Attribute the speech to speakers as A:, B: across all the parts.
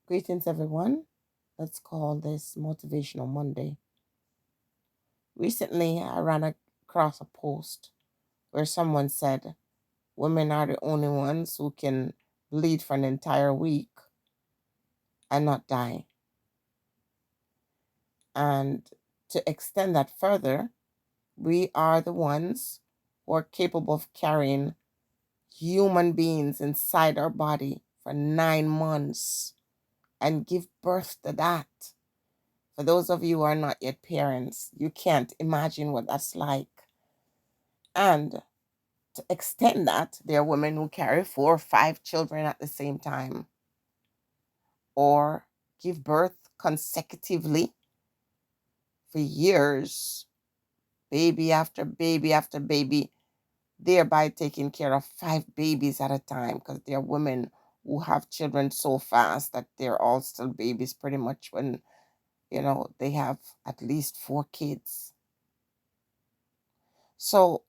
A: Greetings, everyone. Let's call this Motivational Monday. Recently, I ran across a post where someone said women are the only ones who can bleed for an entire week and not die. And to extend that further, we are the ones who are capable of carrying human beings inside our body for 9 months and give birth to that. For those of you who are not yet parents, you can't imagine what that's like. And to extend that, there are women who carry 4 or 5 children at the same time or give birth consecutively for years, baby after baby after baby, thereby taking care of 5 babies at a time because there are women who have children so fast that they're all still babies pretty much when, they have at least 4 kids. So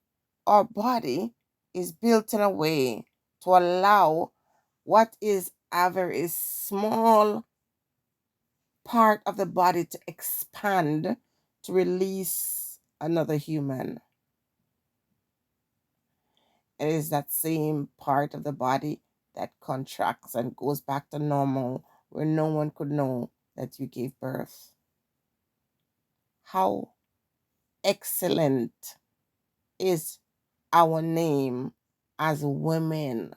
A: our body is built in a way to allow what is a very small part of the body to expand to release another human. It is that same part of the body that contracts and goes back to normal where no one could know that you gave birth. How excellent is our name as women?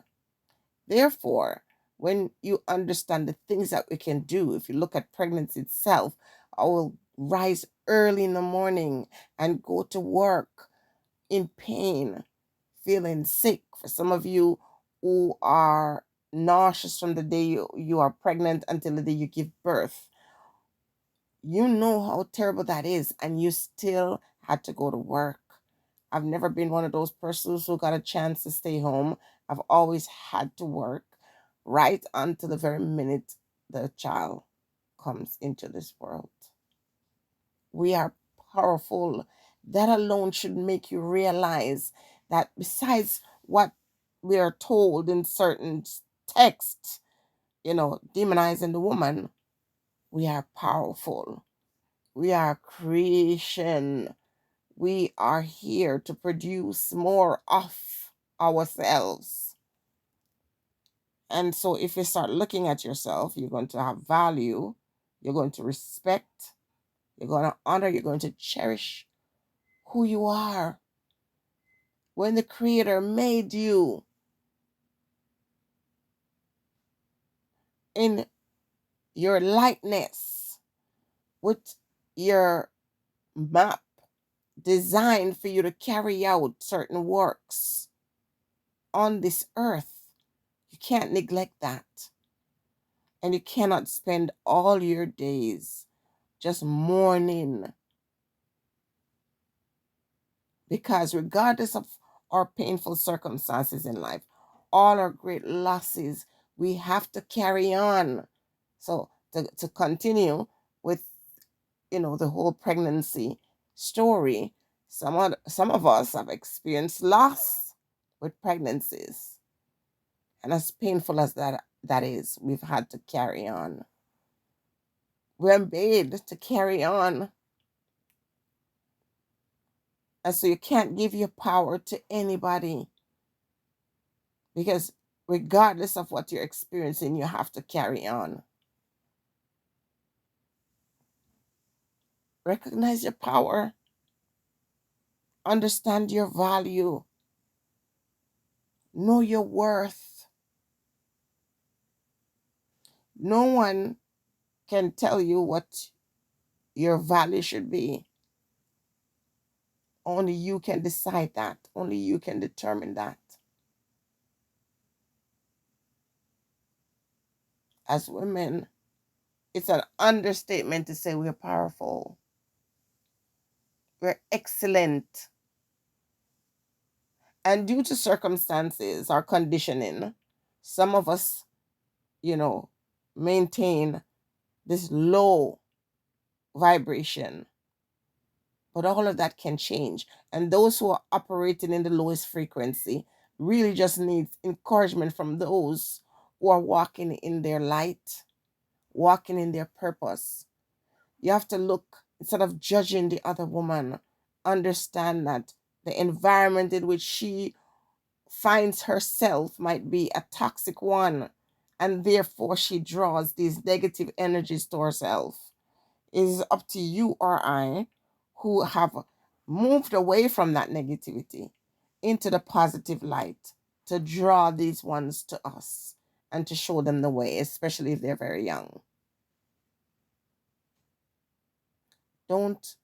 A: Therefore, when you understand the things that we can do, if you look at pregnancy itself, I will rise early in the morning and go to work in pain, feeling sick. For some of you who are nauseous from the day you are pregnant until the day you give birth, you know how terrible that is, and you still had to go to work. I've never been one of those persons who got a chance to stay home. I've always had to work right until the very minute the child comes into this world. We are powerful. That alone should make you realize that besides what we are told in certain texts, demonizing the woman, we are powerful. We are creation. We are here to produce more of ourselves. And so if you start looking at yourself, you're going to have value, you're going to respect, you're going to honor, you're going to cherish who you are. When the Creator made you in your likeness with your map designed for you to carry out certain works on this earth, you can't neglect that. And you cannot spend all your days just mourning, because regardless of our painful circumstances in life, all our great losses, we have to carry on. So to continue with, the whole pregnancy story, some of us have experienced loss with pregnancies. And as painful as that is, we've had to carry on. We're made to carry on. And so you can't give your power to anybody, because regardless of what you're experiencing, you have to carry on. Recognize your power. Understand your value. Know your worth. No one can tell you what your value should be. Only you can decide that. Only you can determine that. As women, it's an understatement to say we're powerful. We're excellent. And due to circumstances or conditioning, some of us, maintain this low vibration. But all of that can change. And those who are operating in the lowest frequency really just need encouragement from those who are walking in their light, walking in their purpose. You have to look, instead of judging the other woman, understand that the environment in which she finds herself might be a toxic one, and therefore she draws these negative energies to herself. It is up to you or I, who have moved away from that negativity into the positive light, to draw these ones to us and to show them the way, especially if they're very young. Don't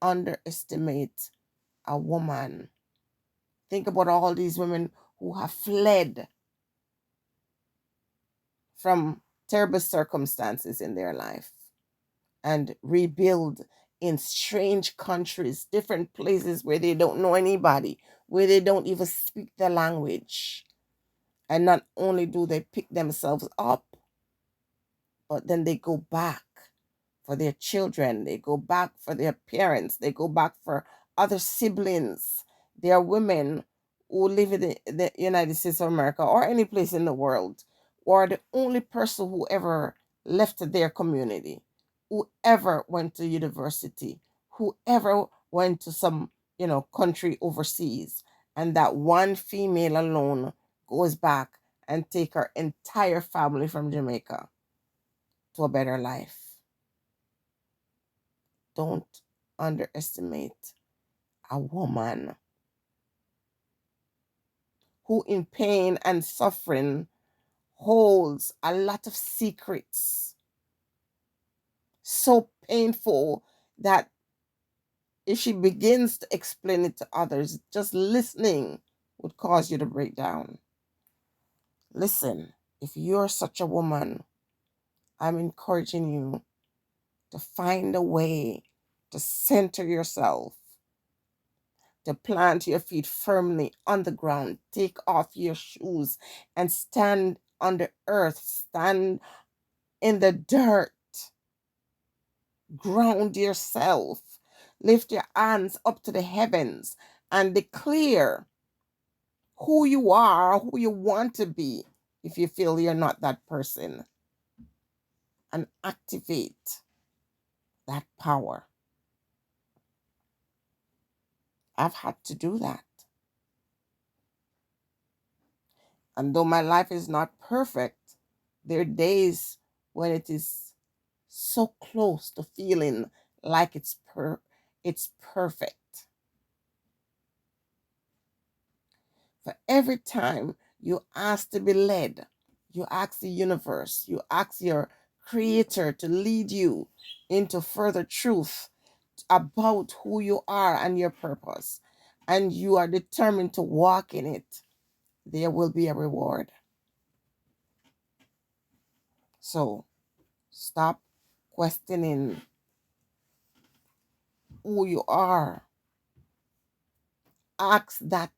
A: underestimate a woman. Think about all these women who have fled from terrible circumstances in their life and rebuild in strange countries, different places where they don't know anybody, where they don't even speak the language. And not only do they pick themselves up, but then they go back for their children, they go back for their parents, they go back for other siblings. There are women who live in the United States of America or any place in the world, who are the only person who ever left their community, whoever went to university, whoever went to some, country overseas, and that one female alone goes back and take her entire family from Jamaica to a better life. Don't underestimate a woman who, in pain and suffering, holds a lot of secrets so painful that if she begins to explain it to others, just listening would cause you to break down. Listen, if you're such a woman, I'm encouraging you to find a way to center yourself, to plant your feet firmly on the ground, take off your shoes and stand on the earth, stand in the dirt, ground yourself, lift your hands up to the heavens and declare who you are, who you want to be if you feel you're not that person, and activate that power. I've had to do that. And though my life is not perfect, there are days when it is so close to feeling like it's perfect. For every time you ask to be led, you ask the universe, you ask your creator to lead you into further truth about who you are and your purpose, and you are determined to walk in it, there will be a reward. So stop questioning who you are. Ask that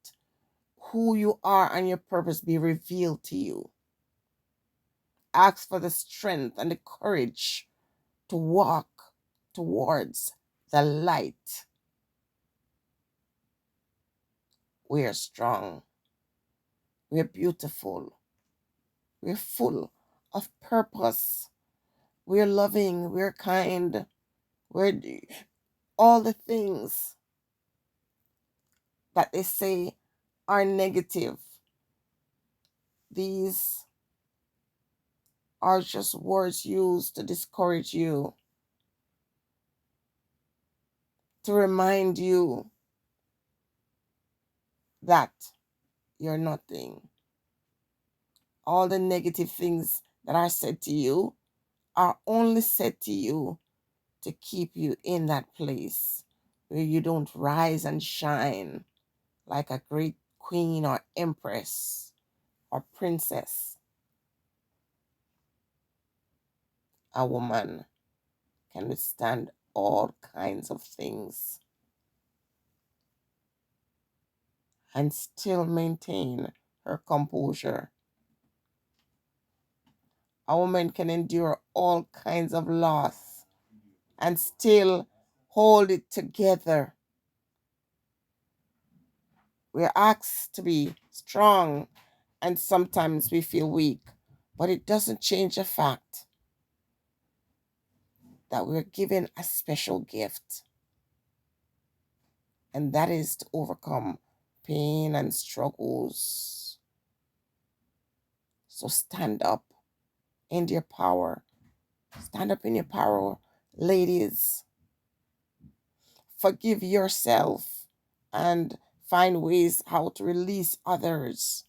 A: who you are and your purpose be revealed to you. Ask for the strength and the courage to walk towards the light. We are strong. We're beautiful. We're full of purpose. We're loving. We're kind. We're all the things that they say are negative. These are just words used to discourage you, to remind you that you're nothing. All the negative things that are said to you are only said to you to keep you in that place where you don't rise and shine like a great queen or empress or princess. A woman can withstand all kinds of things and still maintain her composure. A woman can endure all kinds of loss and still hold it together. We're asked to be strong and sometimes we feel weak, but it doesn't change the fact that we're given a special gift, and that is to overcome pain and struggles. So stand up in your power. Stand up in your power, ladies. Forgive yourself and find ways how to release others.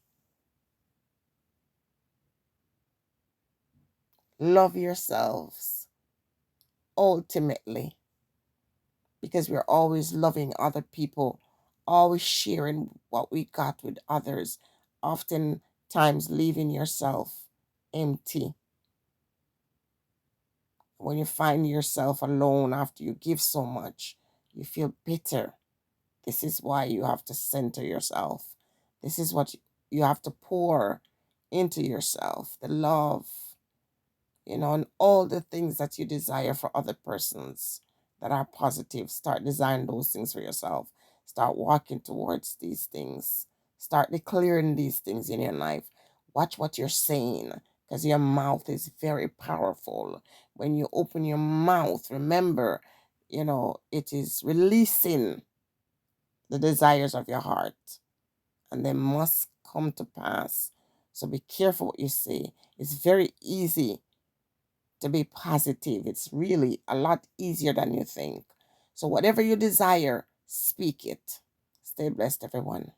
A: Love yourselves ultimately, because we're always loving other people, always sharing what we got with others, oftentimes leaving yourself empty. When you find yourself alone after you give so much, you feel bitter. This is why you have to center yourself. This is what you have to pour into yourself, the love, and all the things that you desire for other persons that are positive. Start designing those things for yourself. Start walking towards these things. Start declaring these things in your life. Watch what you're saying, because your mouth is very powerful. When you open your mouth, remember, it is releasing the desires of your heart, and they must come to pass. So be careful what you say. It's very easy to be positive. It's really a lot easier than you think. So, whatever you desire, speak it. Stay blessed, everyone.